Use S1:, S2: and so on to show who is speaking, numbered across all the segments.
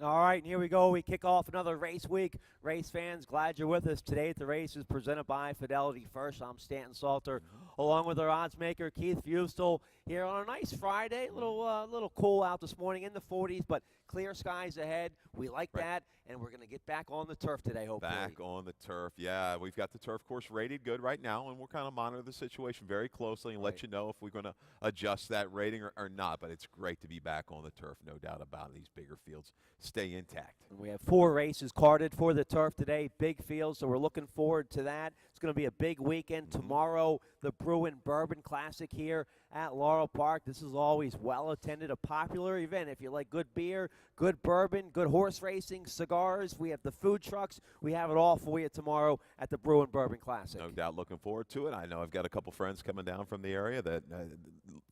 S1: All right, and here we go. We kick off another race week. Race fans, glad you're with us today. The race is presented by Fidelity First. I'm Stanton Salter, along with our odds maker Keith Fustel, here on a nice Friday. Little cool out this morning in the 40s, but clear skies ahead. We like that, and we're going to get back on the turf today, hopefully.
S2: Back on the turf, yeah. We've got the turf course rated good right now, and we'll kind of monitor the situation very closely and let you know if we're going to adjust that rating or not. But it's great to be back on the turf, no doubt about it. These bigger fields stay intact.
S1: And we have 4 races carded for the turf today, big field, so we're looking forward to that. It's going to be a big weekend. Tomorrow, the Bruin Bourbon Classic here at Laurel Park. This is always well-attended, a popular event. If you like good beer, good bourbon, good horse racing, cigars, we have the food trucks. We have it all for you tomorrow at the Bruin Bourbon Classic.
S2: No doubt looking forward to it. I know I've got a couple friends coming down from the area that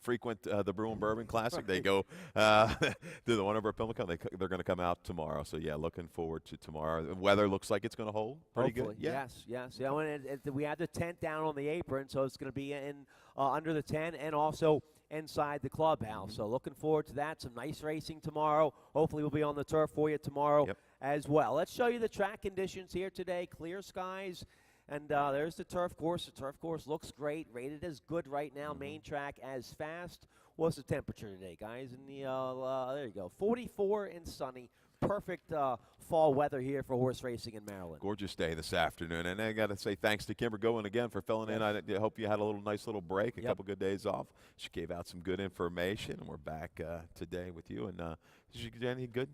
S2: frequent the Bruin Bourbon Classic. They go to the one over at Pimlico. They're going to come out tomorrow. So, yeah, looking forward to tomorrow. The weather looks like it's going to hold pretty
S1: Hopefully.
S2: good. Yeah.
S1: Yes. Yeah, we had the tent down on the apron, so it's going to be in under the tent and also inside the clubhouse. So looking forward to that. Some nice racing tomorrow. Hopefully we'll be on the turf for you tomorrow as well. Let's show you the track conditions here today. Clear skies. And there's the turf course. The turf course looks great, rated as good right now. Main track as fast. What's the temperature today, guys? In the there you go, 44 and sunny. Perfect fall weather here for horse racing in Maryland.
S2: Gorgeous day this afternoon. And I got to say thanks to Kimber Goen again for filling in. I hope you had a nice little break, a couple good days off. She gave out some good information, and we're back today with you. And did you get any good?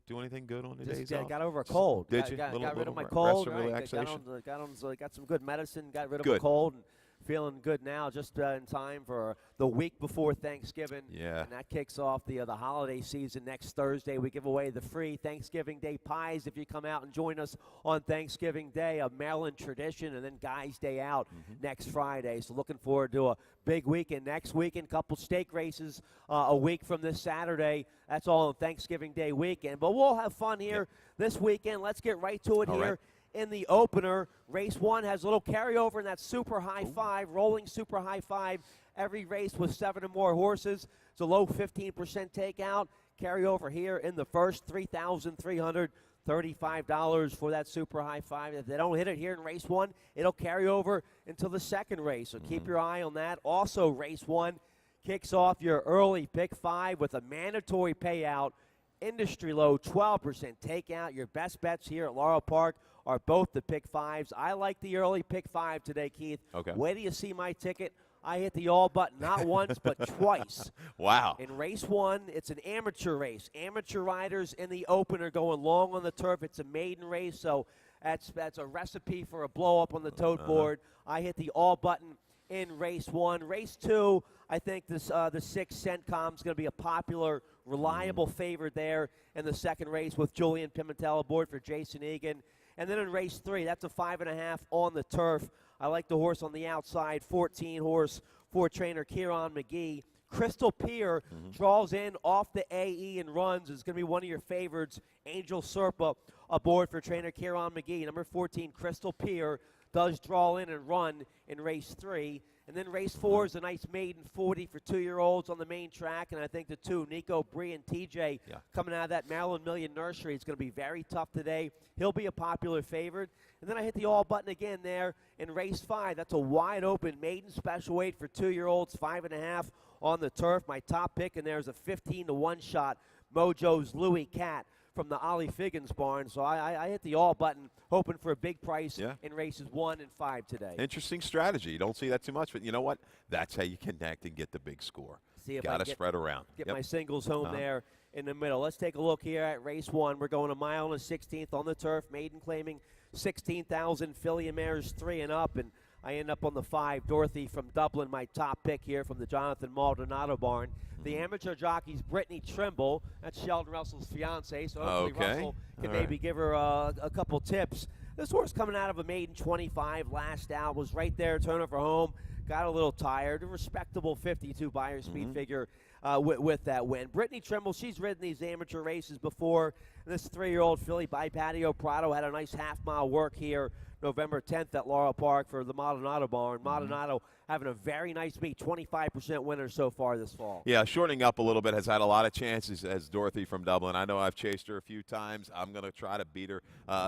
S2: Do anything good on the days off?
S1: Got over a cold.
S2: Did you?
S1: Got rid of my cold.
S2: Relaxation.
S1: Got some good medicine. Got rid of my cold. And feeling good now, just in time for the week before Thanksgiving.
S2: Yeah.
S1: And that kicks off the holiday season next Thursday. We give away the free Thanksgiving Day pies if you come out and join us on Thanksgiving Day, a Maryland tradition, and then Guys Day out next Friday. So looking forward to a big weekend next weekend. Couple stake races a week from this Saturday. That's all on Thanksgiving Day weekend. But we'll have fun here this weekend. Let's get right to it
S2: all
S1: here.
S2: Right.
S1: In the opener, race 1 has a little carryover in that super high five, rolling super high five. Every race with 7 or more horses. It's a low 15% takeout. Carryover here in the first, $3,335 for that super high five. If they don't hit it here in race 1, it'll carry over until the second race. So keep your eye on that. Also, race 1 kicks off your early pick 5 with a mandatory payout. Industry low, 12% takeout. Your best bets here at Laurel Park are both the pick 5s. I like the early pick 5 today, Keith.
S2: Okay.
S1: Wait till you see my ticket. I hit the all button not once but twice.
S2: Wow.
S1: In race 1, it's an amateur race. Amateur riders in the opener going long on the turf. It's a maiden race, so that's a recipe for a blow up on the tote board. I hit the all button in race 1. Race 2, I think the 6 Centcom is going to be a popular, reliable favorite there in the second race with Julian Pimentel aboard for Jason Egan. And then in race 3, that's a 5.5 on the turf. I like the horse on the outside, 14 horse for trainer Kieran McGee. Crystal Pier draws in off the AE and runs. Is going to be one of your favorites. Angel Serpa aboard for trainer Kieran McGee. Number 14, Crystal Pier, does draw in and run in race 3. And then race 4 is a nice maiden 40 for 2-year-olds on the main track. And I think the 2, Nico Bree and TJ, coming out of that Maryland Million Nursery, is going to be very tough today. He'll be a popular favorite. And then I hit the all button again there in race 5. That's a wide open maiden special weight for 2-year-olds, 5.5 on the turf. My top pick in there is a 15-1 shot, Mojo's Louis Cat from the Ollie Figgins barn. So I hit the all button, hoping for a big price in races 1 and 5 today.
S2: Interesting strategy. You don't see that too much, but you know what? That's how you connect and get the big score.
S1: See if
S2: got to
S1: I
S2: spread around.
S1: Get my singles home there in the middle. Let's take a look here at race 1. We're going a mile and a 16th on the turf. Maiden claiming 16,000. Filly mares 3 and up, and I end up on the 5, Dorothy from Dublin, my top pick here from the Jonathan Maldonado barn. The amateur jockey's Brittany Trimble. That's Sheldon Russell's fiance, so hopefully Russell can maybe give her a couple tips. This horse coming out of a maiden 25 last out, was right there, turning for home. got a little tired. A respectable 52 buyer speed figure with that win. Brittany Trimble, she's ridden these amateur races before. This 3-year-old filly by Patio Prado had a nice half-mile work here November 10th at Laurel Park for the Maldonado barn. Maldonado having a very nice meet, 25% winner so far this fall.
S2: Yeah, shortening up a little bit, has had a lot of chances as Dorothy from Dublin. I know I've chased her a few times. I'm going to try to beat her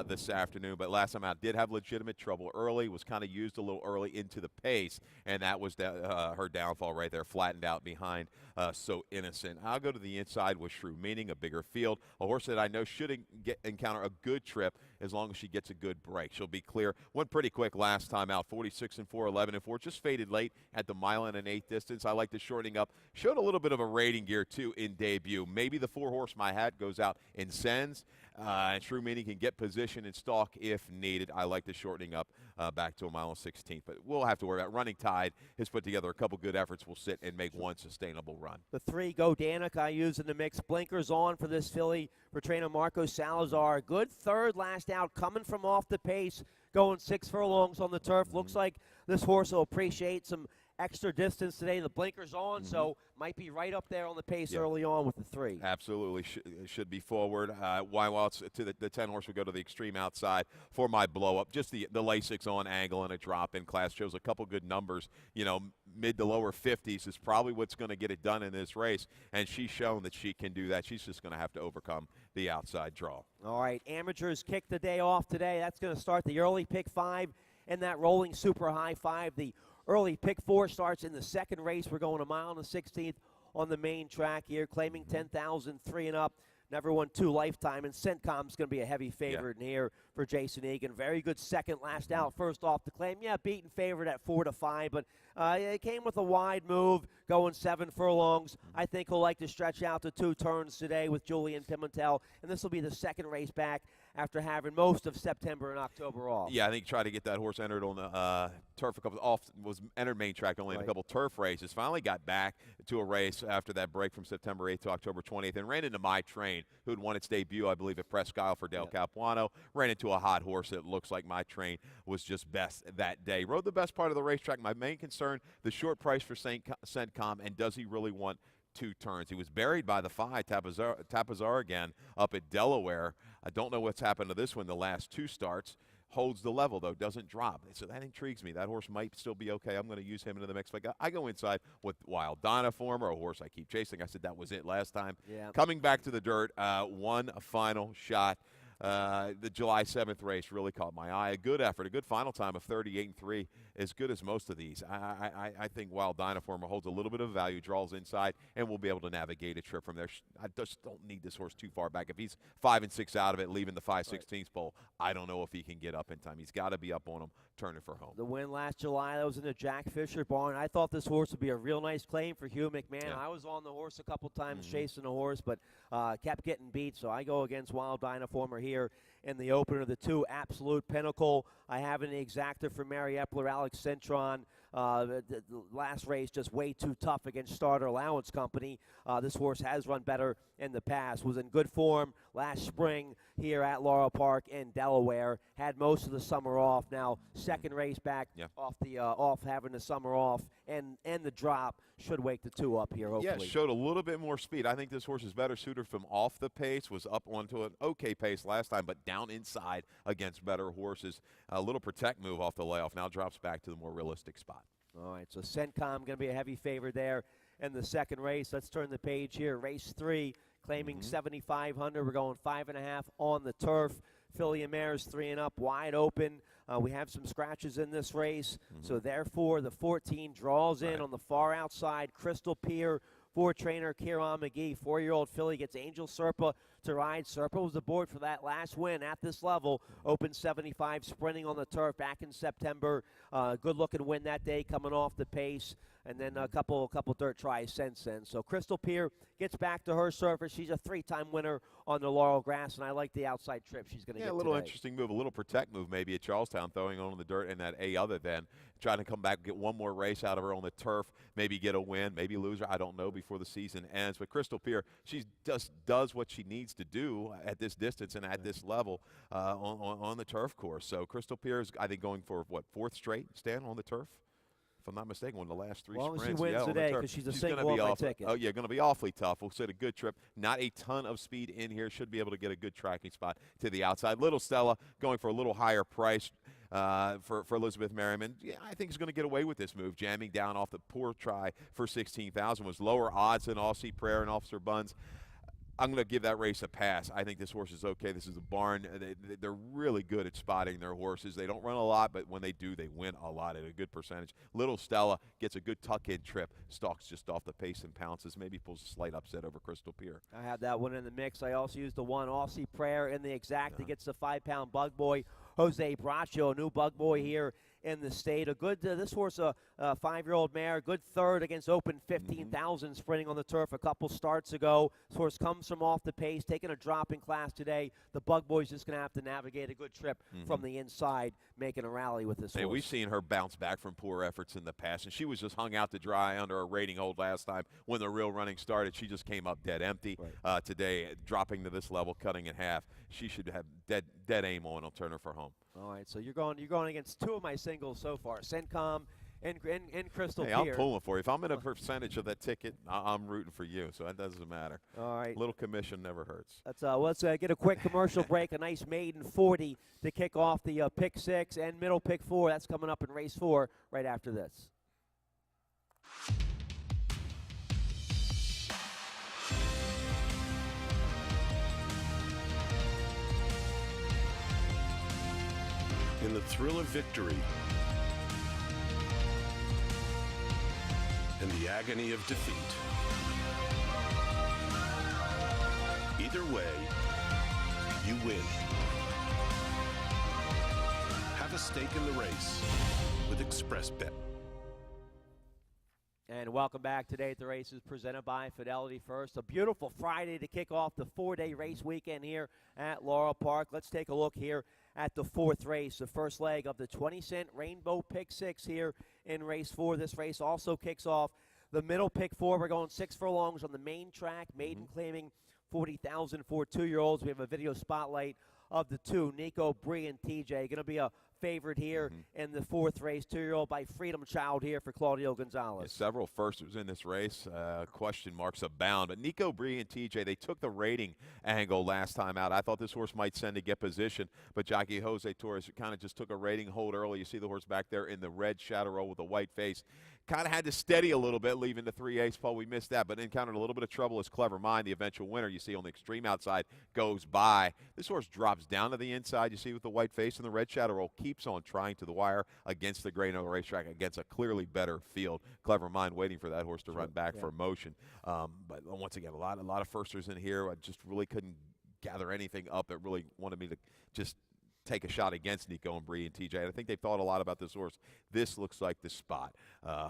S2: this afternoon, but last time out did have legitimate trouble early, was kind of used a little early into the pace, and that was her downfall right there, flattened out behind So Innocent. I'll go to the inside with Shrew Meaning, a bigger field, a horse that I know should encounter a good trip as long as she gets a good break. She'll be clear. Went pretty quick last time out, 46-4, 11-4. Just faded late at the 1.125 distance. I like the shortening up. Showed a little bit of a rating gear, too, in debut. Maybe the 4-horse My Hat goes out and sends. And Shrew Meaning can get position and stalk if needed. I like the shortening up back to a 1.16. But we'll have to worry about Running Tide has put together a couple good efforts. We'll sit and make one sustainable run.
S1: The 3 Go Danik I use in the mix. Blinkers on for this filly for trainer Marco Salazar. Good third last out, coming from off the pace, going 6 furlongs on the turf. Looks like this horse will appreciate some extra distance today. The blinkers on, so might be right up there on the pace early on with the 3.
S2: Absolutely should be forward. While it's to the 10 horse would go to the extreme outside for my blow up. Just the Lasix on angle and a drop in class shows a couple good numbers. You know, mid to lower 50s is probably what's going to get it done in this race, and she's shown that she can do that. She's just going to have to overcome the outside draw.
S1: All right, amateurs kick the day off today. That's going to start the early pick 5 and that rolling super high 5. The early pick 4 starts in the second race. We're going 1.16 on the main track here, claiming 10,003 and up. Never won 2 lifetime, and Centcom's going to be a heavy favorite in here for Jason Egan. Very good second last out, first off the claim. Yeah, beaten favorite at 4-5, but it came with a wide move, going 7 furlongs. I think he'll like to stretch out to 2 turns today with Julian Pimentel, and this will be the second race back after having most of September and October off.
S2: Yeah, I think try to get that horse entered on the turf was entered main track only in a couple turf races. Finally got back to a race after that break from September 8th to October 20th and ran into My Train, who had won its debut, I believe, at Presque Isle for Dale Capuano. Ran into a hot horse that looks like My Train was just best that day. Rode the best part of the racetrack. My main concern, the short price for Centcom, and does he really want 2 turns? He was buried by the 5, Tapazar again, up at Delaware. I don't know what's happened to this one the last 2 starts. Holds the level, though, doesn't drop. So that intrigues me. That horse might still be okay. I'm going to use him into the mix. But I go inside with Wild Dynaformer, a horse I keep chasing. I said that was it last time.
S1: Yeah.
S2: Coming back to the dirt, one final shot. The July 7th race really caught my eye. A good effort, a good final time of 38-3, as good as most of these. I think Wild Dynaformer holds a little bit of value, draws inside, and will be able to navigate a trip from there. I just don't need this horse too far back. If he's 5 and 6 out of it, leaving the 5/16 pole, I don't know if he can get up in time. He's got to be up on him, turning for home.
S1: The win last July, that was in the Jack Fisher barn. I thought this horse would be a real nice claim for Hugh McMahon.
S2: Yeah.
S1: I was on the horse a couple times chasing the horse, but kept getting beat, so I go against Wild Dynaformer here in the opener. The 2 Absolute Pinnacle I have in the exacta for Mary Epler, Alex Centron. The last race just way too tough against Starter Allowance Company. This horse has run better in the past. Was in good form last spring here at Laurel Park in Delaware. Had most of the summer off. Now second race back off having the summer off, and the drop should wake the 2 up here, hopefully.
S2: Yeah, showed a little bit more speed. I think this horse is better suited from off the pace, was up onto an okay pace last time, but down inside against better horses. A little protect move off the layoff. Now drops back to the more realistic spot.
S1: All right, so Centcom going to be a heavy favorite there in the second race. Let's turn the page here. Race 3, claiming 7,500. We're going 5.5 on the turf. Filly and Mares 3 and up, wide open. We have some scratches in this race, so therefore the 14 draws in on the far outside. Crystal Pier for trainer Kieran McGee. 4-year-old filly gets Angel Serpa to ride. Serpa was aboard for that last win at this level. Open 75, sprinting on the turf back in September. Good-looking win that day, coming off the pace. And then a couple dirt tries since then. So Crystal Pier gets back to her surface. She's a 3-time winner on the Laurel grass, and I like the outside trip she's going to get
S2: a little
S1: today.
S2: Interesting move, a little protect move maybe at Charlestown, throwing on the dirt and that other than trying to come back, get one more race out of her on the turf, maybe get a win, maybe lose her, I don't know, before the season ends. But Crystal Pier, she just does what she needs to do at this distance and at this level on the turf course. So Crystal Pier is, I think, going for, what, 4th straight stand on the turf? if I'm not mistaken, won the last 3
S1: As long as
S2: sprints.
S1: she wins
S2: on the
S1: today,
S2: turf.
S1: because she's a
S2: gonna
S1: single
S2: be
S1: on my
S2: awfully,
S1: ticket.
S2: Oh, yeah, going to be awfully tough. We'll set a good trip. Not a ton of speed in here. Should be able to get a good tracking spot to the outside. Little Stella going for a little higher price. For Elizabeth Merriman, yeah, I think he's going to get away with this move. Jamming down off the poor try for 16,000 was lower odds than Aussie Prayer and Officer Buns. I'm going to give that race a pass. I think this horse is okay. This is a barn. They're really good at spotting their horses. They don't run a lot, but when they do, they win a lot at a good percentage. Little Stella gets a good tuck-in trip, stalks just off the pace and pounces, maybe pulls a slight upset over Crystal Pier.
S1: I have that one in the mix. I also used the one Aussie Prayer in the exact that gets the 5-pound bug boy. Jose Bracho, a new bug boy here in the state. A good, this horse, a 5-year-old mare, good third against open 15,000 sprinting on the turf a couple starts ago. This horse comes from off the pace, taking a drop in class today. The bug boy's just going to have to navigate a good trip from the inside, making a rally with this horse.
S2: We've seen her bounce back from poor efforts in the past, and she was just hung out to dry under a rating hold last time when the real running started. She just came up dead empty. Today, dropping to this level, cutting in half. She should have dead aim on. I'll turn her for home.
S1: All right, so you're going against 2 of my singles so far, Centcom and Crystal Pier.
S2: I'm pulling for you. If I'm in a percentage of that ticket, I'm rooting for you, so that doesn't matter.
S1: All right.
S2: Little commission never hurts.
S1: Let's get a quick commercial break. A nice maiden 40 to kick off the pick 6 and middle pick 4. That's coming up in race 4 right after this.
S3: In the thrill of victory and the agony of defeat. Either way, you win. Have a stake in the race with ExpressBet.
S1: And welcome back today at the races presented by Fidelity First. A beautiful Friday to kick off the 4-day race weekend here at Laurel Park. Let's take a look here at the 4th race, the first leg of the 20-cent Rainbow Pick 6 here in race 4. This race also kicks off the middle pick 4. We're going 6 furlongs on the main track. Maiden claiming 40,000 for 2-year-olds. We have a video spotlight of the 2, Nico, Bree, and TJ. Going to be a favorite here in the 4th race. 2-year-old by Freedom Child here for Claudio Gonzalez.
S2: Several firsters in this race. Question marks abound. But Nico, Bree, and TJ, they took the rating angle last time out. I thought this horse might send to get position, but jockey Jose Torres kind of just took a rating hold early. You see the horse back there in the red shadow row with a white face. Kind of had to steady a little bit, leaving the 3/8 pole. We missed that, but encountered a little bit of trouble as Clever Mind, the eventual winner, you see on the extreme outside, goes by. This horse drops down to the inside, you see with the white face and the red shadow roll, keeps on trying to the wire against the grain of the racetrack, against a clearly better field. Clever Mind waiting for that horse to run back for motion. But once again, a lot of firsters in here. I just really couldn't gather anything up that really wanted me to just take a shot against Nico and Bree and TJ. I think they've thought a lot about this horse. This looks like the spot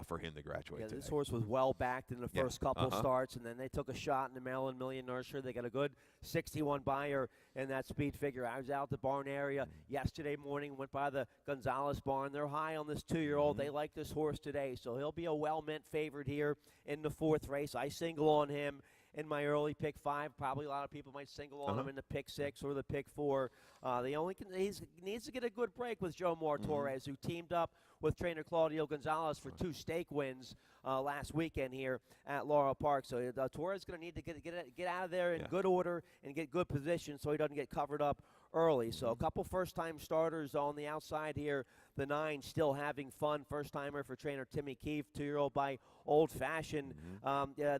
S2: for him to graduate today.
S1: This horse was well backed in the first couple starts, and then they took a shot in the Maryland Million Nursery. They got a good 61 buyer in that speed figure. I was out the barn area yesterday morning, went by the Gonzalez barn. They're high on this 2-year-old. They like this horse today, so he'll be a well-meant favorite here in the 4th race. I single on him in my early pick 5. Probably a lot of people might single on him in the pick 6 or the pick 4. He needs to get a good break with Joe Moore Torres, who teamed up with trainer Claudio Gonzalez for 2 stake wins last weekend here at Laurel Park. So Torres is going to need to get out of there in good order and get good position so he doesn't get covered up early. So a couple first-time starters on the outside here. The 9 still having fun. First-timer for trainer Timmy Keefe, 2-year-old by Old Fashioned.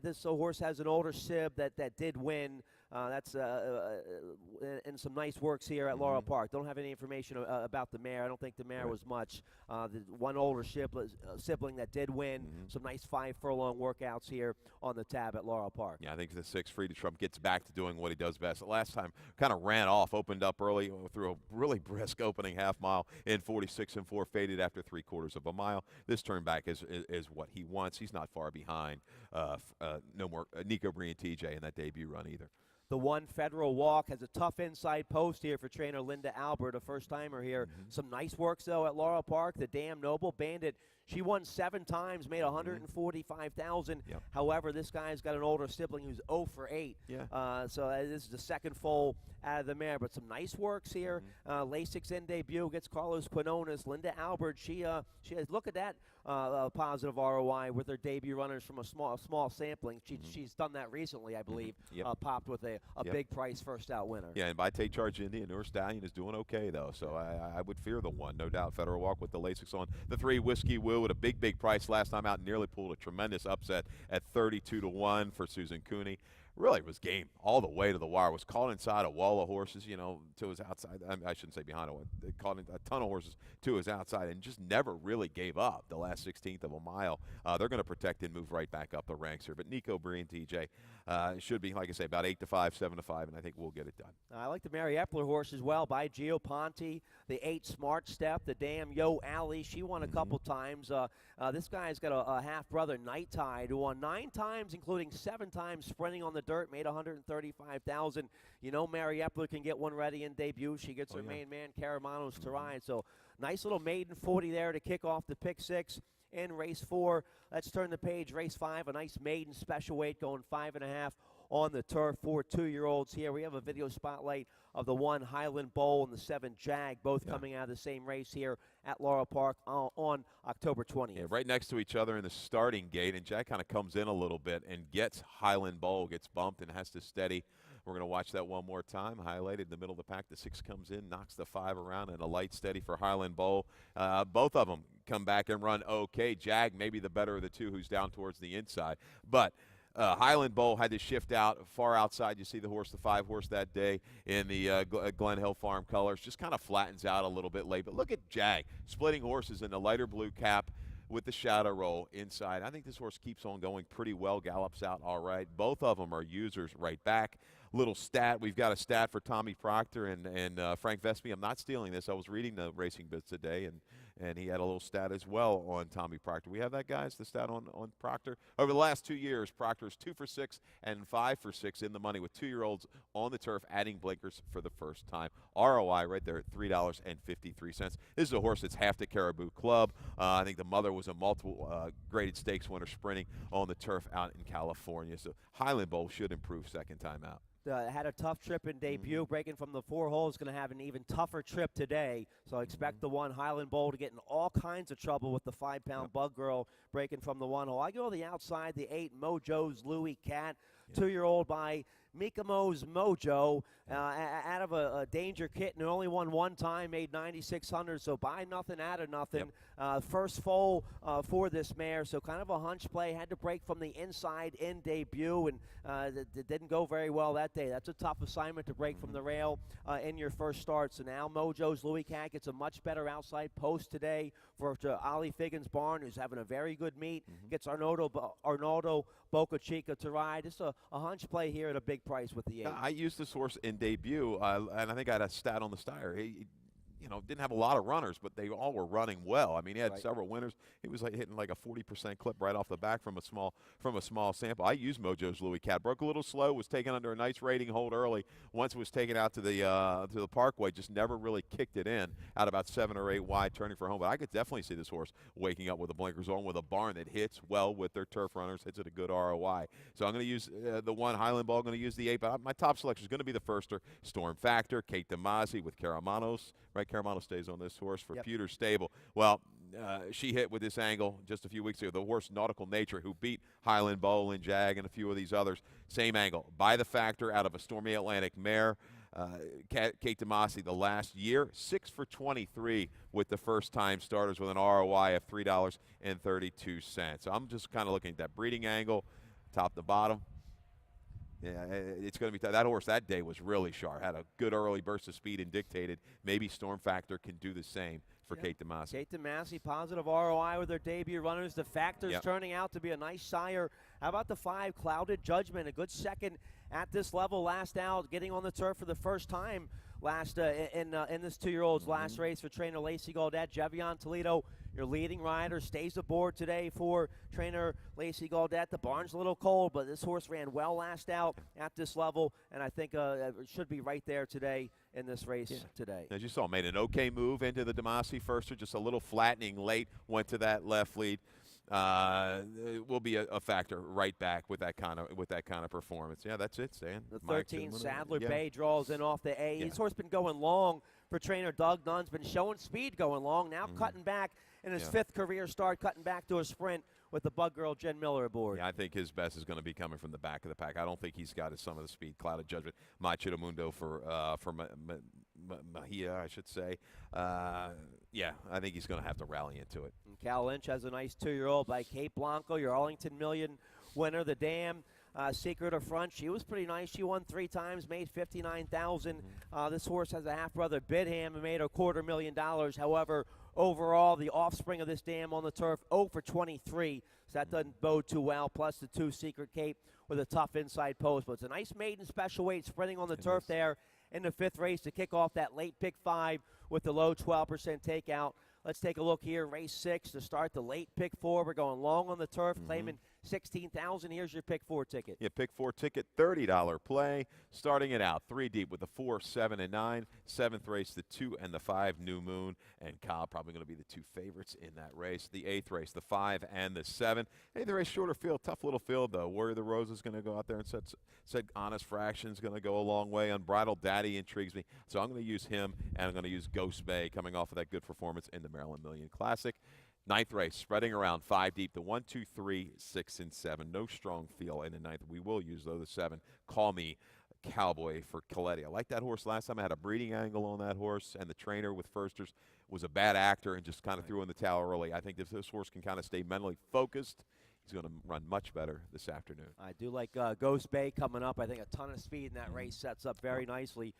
S1: This horse has an older sib that did win. That's and some nice works here at Laurel Park. Don't have any information about the mare. I don't think the mare was much. The one older sibling that did win. Some nice 5-furlong workouts here on the tab at Laurel Park.
S2: Yeah, I think the 6 Free to Trump gets back to doing what he does best. Last time kind of ran off, opened up early through a really brisk opening half mile in 46 and 4, faded after 3/4 of a mile. This turn back is what he wants. He's not far behind. No more Nico, Bree, and TJ in that debut run either.
S1: The 1 Federal Walk has a tough inside post here for trainer Linda Albert, a first-timer here. Some nice works, though, at Laurel Park. The Damn Noble Bandit She won 7 times, made $145,000.
S2: Yep.
S1: However, this guy's got an older sibling who's 0 for 8.
S2: Yeah.
S1: So this is the second foal out of the mare, but some nice works here. Lasix in debut gets Carlos Quinones. Linda Albert, she has, look at that positive ROI with her debut runners from a small sampling. She's done that recently, I believe.
S2: Yep.
S1: Popped with a big price first out winner.
S2: Yeah, and by Take Charge India, Newer Stallion is doing okay, though. So I would fear the one, no doubt. Federal Walk with the Lasix on. The 3, Whiskey Woo, at a big price last time out, nearly pulled a tremendous upset at 32-1 for Susan Cooney. Really was game all the way to the wire. Was caught inside a wall of horses, to his outside. I shouldn't say behind it. They caught a ton of horses to his outside and just never really gave up the last 16th of a mile. They're going to protect and move right back up the ranks here. But Nico Breen, TJ, should be, like I say, about 8-5, 7-5, and I think we'll get it done.
S1: I like the Mary Epler horse as well by Gio Ponte. The 8 Smart Step, the Damn Yo Alley. She won a couple times. This guy's got a half-brother, Night Tide, who won 9 times, including 7 times sprinting on the dirt, made $135,000. Mary Epler can get one ready in debut. She gets her main man, Caramanos, to ride. So nice little maiden 40 there to kick off the pick 6. In race 4, let's turn the page. Race 5, a nice maiden special weight going 5.5 on the turf for 2-year-olds here. We have a video spotlight of the 1 Highland Bowl and the 7 Jag, both coming out of the same race here at Laurel Park on October 20th.
S2: Yeah, right next to each other in the starting gate, and Jag kind of comes in a little bit and gets Highland Bowl, gets bumped and has to steady. We're going to watch that one more time. Highlighted in the middle of the pack. The 6 comes in, knocks the 5 around, and a light steady for Highland Bowl. Both of them come back and run okay. Jag, maybe the better of the 2, who's down towards the inside. But Highland Bowl had to shift out far outside. You see the horse, the 5 horse that day in the Glen Hill Farm colors. Just kind of flattens out a little bit late. But look at Jag, splitting horses in the lighter blue cap with the shadow roll inside. I think this horse keeps on going pretty well, gallops out all right. Both of them are users right back. Little stat, we've got a stat for Tommy Proctor and Frank Vespi. I'm not stealing this. I was reading the Racing Bits today, and he had a little stat as well on Tommy Proctor. We have that, guys, the stat on Proctor? Over the last 2 years, Proctor's 2 for 6 and 5 for 6 in the money with 2-year-olds on the turf adding blinkers for the first time. ROI right there at $3.53. This is a horse that's half the Caribou Club. I think the mother was a multiple graded stakes winner sprinting on the turf out in California. So Highland Bowl should improve second time out.
S1: Had a tough trip in debut, breaking from the 4 holes. Going to have an even tougher trip today. So I expect the 1 Highland Bowl to get in all kinds of trouble with the 5-pound Bug Girl breaking from the 1 hole. I go to the outside, the 8 Mojo's Louis Cat, 2-year-old by Mikamo's Mojo, out of a danger kit, and only won 1 time, made $9,600. So buy nothing out of nothing. First foal for this mare, so kind of a hunch play. Had to break from the inside in debut, and it didn't go very well that day. That's a tough assignment to break from the rail in your first start. So now Mojo's Louis Cat gets a much better outside post today for Ollie Figgins Barn, who's having a very good meet. Gets Arnaldo Boca Chica to ride. Just a hunch play here at a big price with the 8.
S2: I used this horse in debut, and I think I had a stat on the Steyer. He didn't have a lot of runners, but they all were running well. I mean, he had several winners. He was hitting like a 40% clip right off the back from a small sample. I used Mojo's Louis Cat. Broke a little slow, was taken under a nice rating hold early. Once it was taken out to the Parkway, just never really kicked it in out about 7 or 8 wide, turning for home. But I could definitely see this horse waking up with the blinkers on, with a barn that hits well with their turf runners, hits at a good ROI. So I'm going to use the 1 Highland Ball. I'm going to use the 8, but my top selection is going to be the firster, Storm Factor, Kate DeMasi with Caramanos. Right, Caramano stays on this horse for Pewter Stable. Well, she hit with this angle just a few weeks ago. The horse Nautical Nature, who beat Highland Bowl and Jag and a few of these others, same angle. By the Factor out of a Stormy Atlantic mare. Kate DeMasi the last year, 6 for 23 with the first-time starters with an ROI of $3.32. So I'm just kind of looking at that breeding angle, top to bottom. Yeah, it's going to be that horse that day was really sharp. Had a good early burst of speed and dictated. Maybe Storm Factor can do the same for Kate DeMasi.
S1: Kate DeMasi, positive ROI with their debut runners. The Factor's turning out to be a nice sire. How about the 5 Clouded Judgment? A good second at this level last out, getting on the turf for the first time last in this 2-year-old's last race for trainer Lacey Gaudette. Jevion Toledo your leading rider, stays aboard today for trainer Lacey Gaudette. The barn's a little cold, but this horse ran well last out at this level, and I think it should be right there today in this race today.
S2: As you saw, made an okay move into the Demasi firster, just a little flattening late, went to that left lead. It will be a factor right back with that kind of performance. Yeah, that's it, Stan.
S1: The 13 Sadler Bay draws in off the A. His horse been going long for trainer Doug Nunn's been showing speed going long. Now cutting back in his 5th career start, cutting back to a sprint with the Bug Girl Jen Miller aboard.
S2: Yeah, I think his best is going to be coming from the back of the pack. I don't think he's got some of the speed. Cloud of Judgment, Macho Mundo for Mahia, I should say. Yeah, I think he's going to have to rally into it.
S1: And Cal Lynch has a nice 2-year-old by Kate Blanco, your Arlington Million winner. The Dam Secret of Front, she was pretty nice. She won 3 times, made $59,000. This horse has a half-brother, Bidham, and made $250,000. However, overall, the offspring of this Dam on the turf, 0 for 23. So that doesn't bode too well. Plus the 2 Secret Cape with a tough inside post. But it's a nice maiden special weight sprinting on the turf there in the 5th race to kick off that late pick 5 with the low 12% takeout. Let's take a look here. Race 6 to start the late pick 4. We're going long on the turf, claiming $16,000. Here's your pick 4 ticket.
S2: Yeah, pick 4 ticket, $30 play. Starting it out 3 deep with the 4, 7, and 9. 7th race, the 2 and the 5, New Moon. And Kyle probably going to be the 2 favorites in that race. The 8th race, the 5 and the 7. Hey, the race shorter field, tough little field though. Warrior of the Rose is going to go out there and said Honest Fraction's going to go a long way. Unbridled Daddy intrigues me, so I'm going to use him, and I'm going to use Ghost Bay coming off of that good performance in the Maryland Million Classic. 9th race, spreading around 5 deep, the 1, 2, 3, 6, and 7. No strong feel in the 9th. We will use, though, the 7. Call Me Cowboy for Coletti. I liked that horse last time. I had a breeding angle on that horse, and the trainer with firsters was a bad actor and just kind of threw in the towel early. I think if this horse can kind of stay mentally focused, he's going to run much better this afternoon.
S1: I do like Ghost Bay coming up. I think a ton of speed in that race sets up very nicely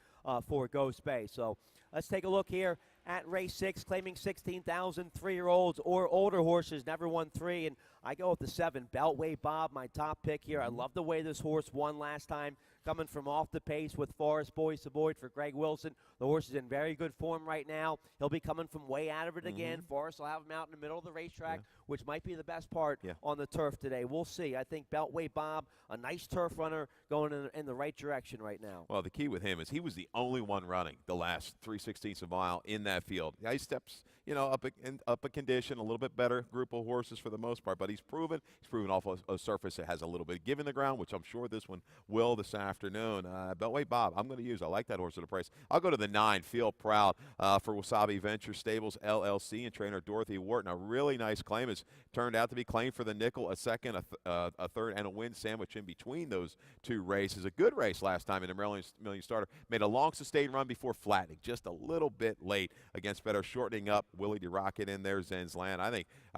S1: for Ghost Bay. So let's take a look here at race 6, claiming $16,000, 3-year-olds or older horses, never won 3. And I go with the 7, Beltway Bob, my top pick here. I love the way this horse won last time, coming from off the pace with Forest Boy Savoy for Greg Wilson. The horse is in very good form right now. He'll be coming from way out of it again. Forest will have him out in the middle of the racetrack, which might be the best part on the turf today. We'll see. I think Beltway Bob, a nice turf runner, going in the right direction right now.
S2: Well, the key with him is he was the only one running the last 3/16 of a mile in that field. Yeah, he steps, up a condition, a little bit better group of horses for the most part, but he's proven off a surface that has a little bit of give in the ground, which I'm sure this one will this afternoon. Beltway Bob, I'm going to use. I like that horse at a price. I'll go to the 9, Feel Proud, for Wasabi Venture Stables LLC and trainer Dorothy Wharton. A really nice claim has turned out to be claimed for the nickel, a second, a third, and a win sandwich in between those 2 races. A good race last time in the Maryland Million Starter. Made a long sustained run before flattening, just a little bit late against better, shortening up. Willie DeRocket in there, Zen's Land. I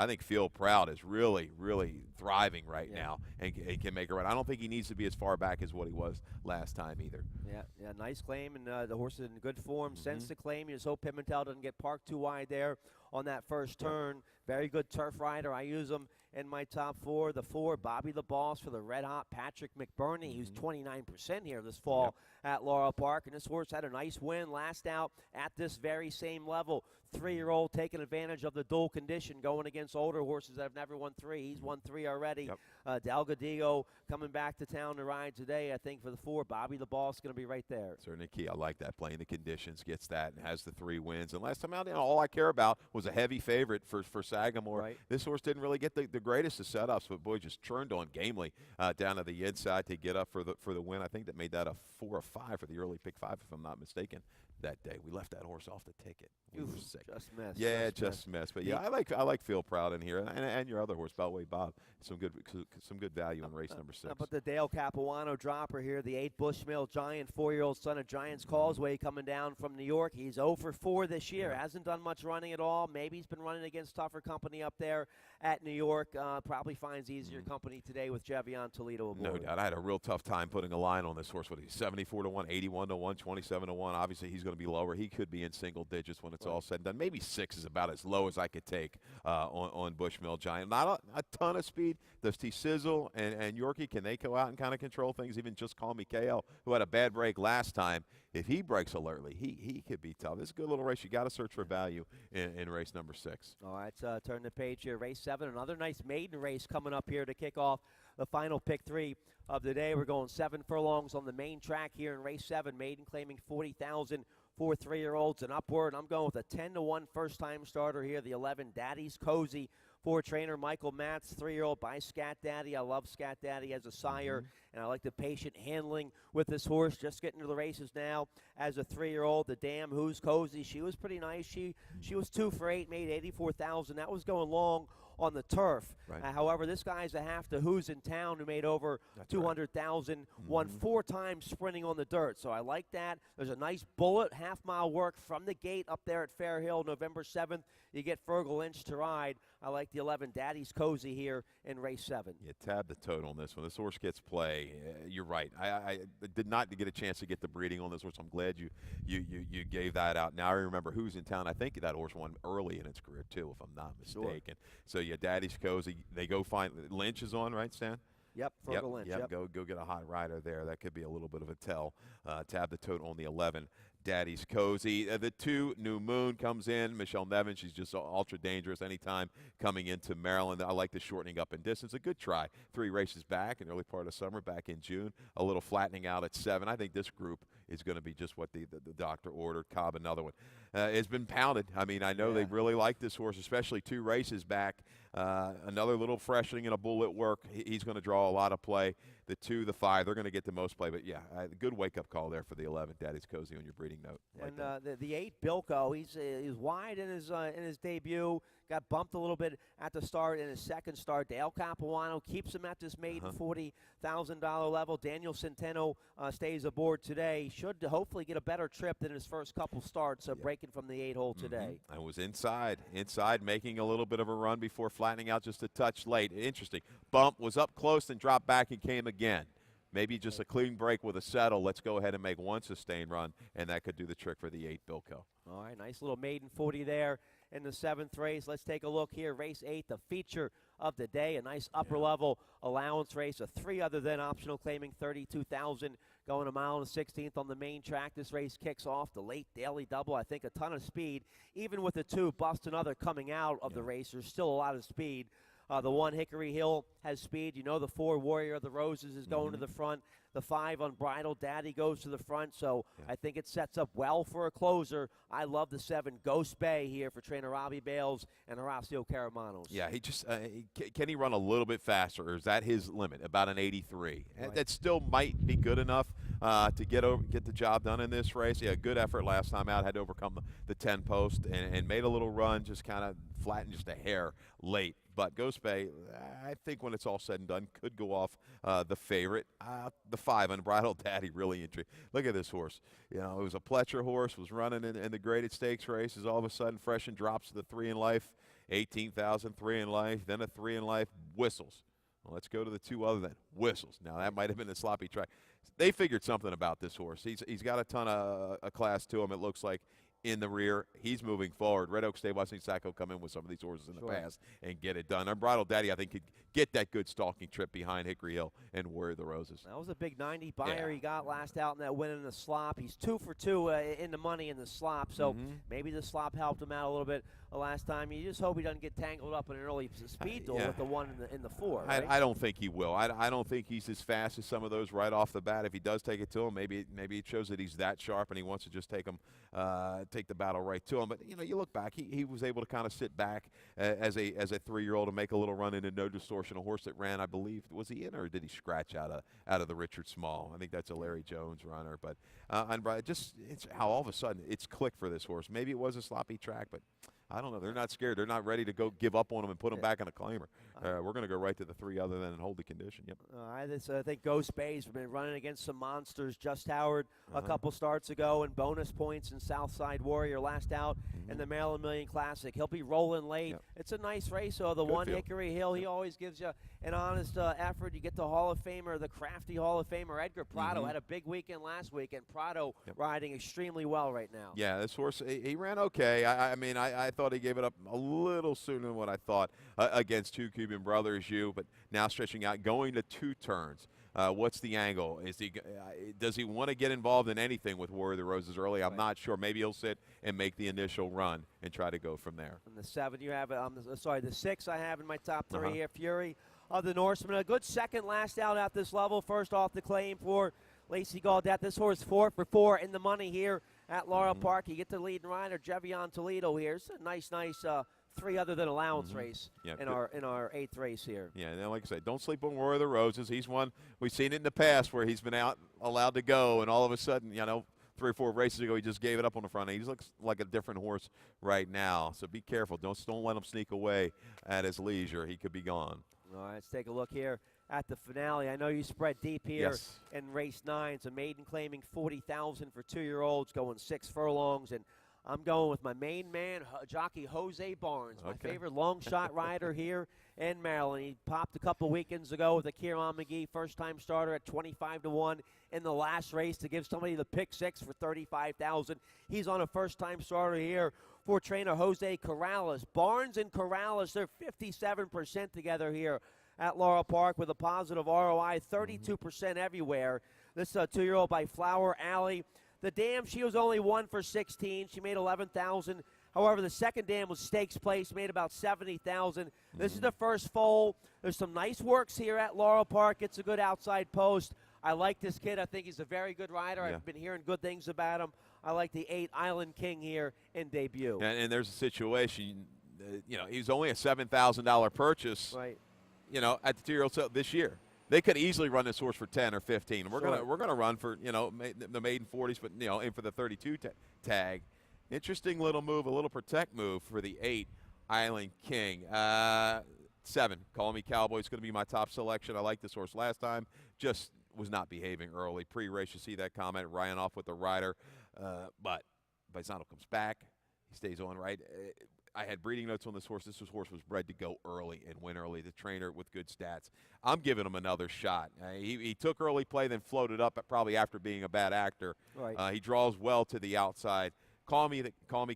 S2: think Feel Proud is really, really thriving right now and can make a run. I don't think he needs to be as far back as what he was last time either.
S1: Yeah, nice claim, and the horse is in good form. Sense the claim. You just hope Pimentel doesn't get parked too wide there on that first turn. Very good turf rider. I use him in my top 4. The 4, Bobby the Boss for the Red Hot Patrick McBurney, who's 29% here this fall at Laurel Park. And this horse had a nice win last out at this very same level. 3-year-old taking advantage of the dual condition, going against older horses that have never won 3. He's won 3 already. Delgadillo coming back to town to ride today. I think for the 4, Bobby the Boss going to be right there.
S2: Certainly key. I like that. Playing the conditions, gets that, and has the 3 wins. And last time out, all I care about was a heavy favorite for Sagamore. This horse didn't really get the greatest of setups, but boy, just churned on gamely down to the inside to get up for the win. I think that made that a 4 or 5 for the early pick 5, if I'm not mistaken. That day we left that horse off the ticket. We were sick.
S1: Just missed.
S2: Yeah, just missed. But yeah, I like Feel Proud in here, and your other horse, Beltway Bob. Some good value in race number 6.
S1: But the Dale Capuano dropper here, the 8 Bushmill Giant, 4-year-old son of Giants Causeway, coming down from New York. He's 0 for 4 this year. Hasn't done much running at all. Maybe he's been running against tougher company up there at New York. Probably finds easier company today with Javion Toledo aboard.
S2: No doubt. I had a real tough time putting a line on this horse. What is he? 74 to 1, 81 to 1, 27 to 1. Obviously, he's going to be lower. He could be in single digits when it's all said and done. Maybe 6 is about as low as I could take on Bushmill Giant. Not a ton of speed. Does T-Sizzle and Yorkie, can they go out and kind of control things? Even Just Call Me KL, who had a bad break last time, if he breaks alertly, he could be tough. This is a good little race. You got to search for value in race number 6.
S1: All right, turn the page here. Race 7, another nice maiden race coming up here to kick off the final pick 3 of the day. We're going 7 furlongs on the main track here in race 7. Maiden claiming 40,000 for 3-year-olds and upward. I'm going with a 10-1 first-time starter here, the 11 Daddy's Cozy for trainer Michael Matz, 3-year-old by Scat Daddy. I love Scat Daddy as a sire, and I like the patient handling with this horse. Just getting to the races now as a 3-year-old. The Damn Who's Cozy, she was pretty nice. She was 2 for 8, made 84,000. That was going long on the turf.
S2: Right.
S1: However, this guy's a half to Who's in Town, who made over 200,000, won 4 times sprinting on the dirt. So I like that. There's a nice bullet, half-mile work from the gate up there at Fair Hill, November 7th. You get Fergal Lynch to ride. I like the 11 Daddy's Cozy here in race 7.
S2: Yeah, tab the total on this one. This horse gets play. You're right. I did not get a chance to get the breeding on this horse. I'm glad you gave that out. Now I remember Who's in Town. I think that horse won early in its career too, if I'm not mistaken.
S1: Sure.
S2: So yeah, Daddy's Cozy. They go find Lynch is on, right, Stan?
S1: Yep, Fergal Lynch.
S2: Yep. Go get a hot rider there. That could be a little bit of a tell. Tab the total on the 11. Daddy's Cozy. The 2, New Moon comes in. Michelle Nevin, she's just ultra dangerous anytime coming into Maryland. I like the shortening up in distance. A good try. 3 races back in early part of summer, back in June. A little flattening out at 7. I think this group is going to be just what the doctor ordered. Cobb, another one. It's been pounded. I mean, I know they really like this horse, especially 2 races back. Another little freshening and a bullet work. He's going to draw a lot of play. The 2, the 5, they're going to get the most play. But, yeah, good wake-up call there for the 11, Daddy's Cozy on your breeding note.
S1: And the 8, Bilko, he's wide in his debut. Got bumped a little bit at the start in his second start. Dale Capuano keeps him at this maiden $40,000 level. Daniel Centeno stays aboard today. Should hopefully get a better trip than his first couple starts, breaking from the 8-hole today.
S2: I was inside, making a little bit of a run before flattening out just a touch late. Interesting. Bump, was up close, then dropped back and came again. Maybe just a clean break with a settle. Let's go ahead and make one sustained run, and that could do the trick for the 8, Bilko.
S1: All right, nice little maiden 40 there in the 7th race. Let's take a look here. Race 8, the feature of the day, a nice upper-level allowance race. A 3 other than optional claiming 32,000, going a mile and 16th on the main track. This race kicks off the late daily double. I think a ton of speed. Even with the 2, Bust Another coming out of the race, there's still a lot of speed. The 1, Hickory Hill, has speed. You know the 4, Warrior of the Roses, is going to the front. The 5, Unbridled Daddy, goes to the front. So I think it sets up well for a closer. I love the 7, Ghost Bay, here for trainer Robbie Bales and Horacio Caramanos.
S2: Yeah, he just can he run a little bit faster, or is that his limit, about an 83?
S1: Right.
S2: That still might be good enough to get the job done in this race. Yeah, good effort last time out. Had to overcome the 10 post and made a little run, just kind of flattened just a hair late. But Ghost Bay, I think when it's all said and done, could go off the favorite. The 5, Unbridled Daddy, really intrigued. Look at this horse. You know, it was a Pletcher horse, was running in the graded stakes races. All of a sudden, fresh and drops to the 3 in life, 18,000, 3 in life, then a 3 in life, whistles. Well, let's go to the 2 other than whistles. Now, that might have been a sloppy track. They figured something about this horse. He's got a ton of class to him, it looks like. In the rear, he's moving forward. Red Oak Stable, I've seen Sacco come in with some of these horses in the past and get it done. Unbridled Daddy, I think, could get that good stalking trip behind Hickory Hill and Warrior of the Roses.
S1: That was a big 90 buyer he got last out in that win in the slop. He's 2 for 2 in the money in the slop, so maybe the slop helped him out a little bit last time. You just hope he doesn't get tangled up in an early speed duel with the 1 in the 4. Right?
S2: I don't think he will. I don't think he's as fast as some of those right off the bat. If he does take it to him, maybe it shows that he's that sharp and he wants to just take the battle right to him. But you know, you look back, he was able to kind of sit back as a 3-year-old and make a little run into No Distortion, a horse that ran, I believe, was he in or did he scratch out of the Richard Small? I think that's a Larry Jones runner. But it's how all of a sudden it's clicked for this horse. Maybe it was a sloppy track, but I don't know. They're not scared. They're not ready to go give up on them and put them back in a claimer. We're going to go right to the 3 other than hold the condition. Yep.
S1: I think Ghost Bay's been running against some monsters. Just Howard a couple starts ago, and bonus points in Southside Warrior last out in the Maryland Million Classic. He'll be rolling late.
S2: Yep.
S1: It's a nice race, though. The
S2: Good
S1: one
S2: field.
S1: Hickory Hill, he always gives you an honest effort. You get the Hall of Famer, the crafty Hall of Famer, Edgar Prado. Had a big weekend last week, and Prado riding extremely well right now.
S2: Yeah, this horse, he ran okay. I mean, I thought he gave it up a little sooner than what I thought against 2 Cuban Brothers, but now stretching out, going to 2 turns. What's the angle? Does he want to get involved in anything with War of the Roses early? I'm not sure. Maybe he'll sit and make the initial run and try to go from there.
S1: And the 7, you have the 6 I have in my top 3 here. Fury of the Norseman, a good second last out at this level. First off the claim for Lacey Gaudette. This horse 4 for 4 in the money here at Laurel Park. You get the leading rider, Jevion Toledo here. It's a nice 3 other than allowance race in our 8th race here.
S2: Yeah, and like I said, don't sleep on War of the Roses. He's one we've seen it in the past where he's been out allowed to go, and all of a sudden, 3 or 4 races ago, he just gave it up on the front end. He looks like a different horse right now. So be careful. Don't let him sneak away at his leisure. He could be gone.
S1: All right, let's take a look here at the finale. I know you spread deep here in race 9. It's a maiden claiming $40,000 for 2-year-olds, going 6 furlongs, and I'm going with my main man, jockey Jose Barnes, my favorite long shot rider here in Maryland. He popped a couple weekends ago with a Kieran McGee first-time starter at 25-1 in the last race to give somebody the pick 6 for $35,000. He's on a first-time starter here for trainer Jose Corrales. Barnes and Corrales, they're 57% together here at Laurel Park with a positive ROI, 32% everywhere. This 2-year-old by Flower Alley. The dam, she was only 1 for 16. She made $11,000. However, the second dam was stakes place, made about $70,000. This is the first foal. There's some nice works here at Laurel Park. It's a good outside post. I like this kid. I think he's a very good rider. I've been hearing good things about him. I like the 8 Island King here in debut.
S2: And there's a situation, he's only a $7,000 purchase,
S1: right?
S2: At the 2-year-old sale this year. They could easily run this horse for 10 or 15. We're gonna run for the maiden 40s, but in for the 32 tag. Interesting little move, a little protect move for the 8 Island King. 7, Call Me Cowboy, is going to be my top selection. I liked this horse last time, just was not behaving early. Pre-race, you see that comment, ran off with the rider, but Baisano comes back, he stays on right. I had breeding notes on this horse. This horse was bred to go early and win early. The trainer with good stats. I'm giving him another shot. He took early play, then floated up probably after being a bad actor.
S1: Right.
S2: He draws well to the outside. Call me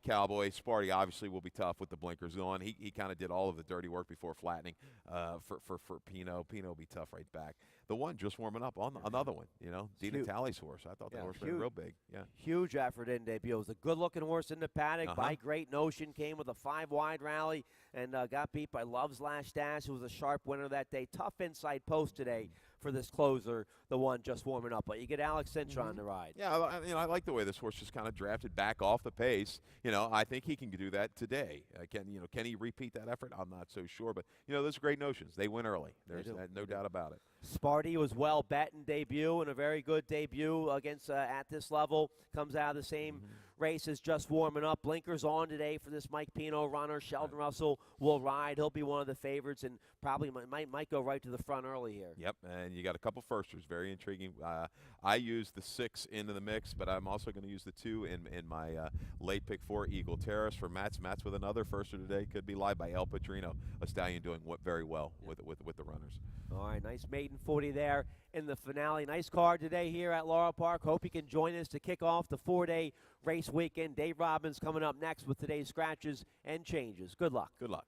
S2: Cowboy. Sparty obviously will be tough with the blinkers on. He kind of did all of the dirty work before flattening for Pino. Pino will be tough right back. The one just warming up on another one, Dina Talley's horse. I thought that horse ran real big. Yeah.
S1: Huge effort in debut. It was a good-looking horse in the paddock by Great Notion. Came with a 5-wide rally and got beat by Love's Last Dash, who was a sharp winner that day. Tough inside post today for this closer, the one just warming up. But you get Alex Sintra on the ride.
S2: Yeah, I like the way this horse just kind of drafted back off the pace. I think he can do that today. Can he repeat that effort? I'm not so sure. But, those Great Notions, they win early. There's no doubt about it.
S1: Sparty was well bet in debut and a very good debut against at this level. Comes out of the same race as just warming up. Blinkers on today for this Mike Pino runner. Sheldon Russell will ride. He'll be one of the favorites and probably might go right to the front early here.
S2: Yep, and you got a couple firsters. Very intriguing. I used the 6 into the mix, but I'm also going to use the 2 in my late pick 4, Eagle Terrace for Matt's. Matt's with another firster today. Could be live by El Padrino. A stallion doing very well with the runners.
S1: All right, nice maiden 40 there in the finale. Nice card today here at Laurel Park. Hope you can join us to kick off the 4-day race weekend. Dave Robbins coming up next with today's scratches and changes. Good luck.
S2: Good luck.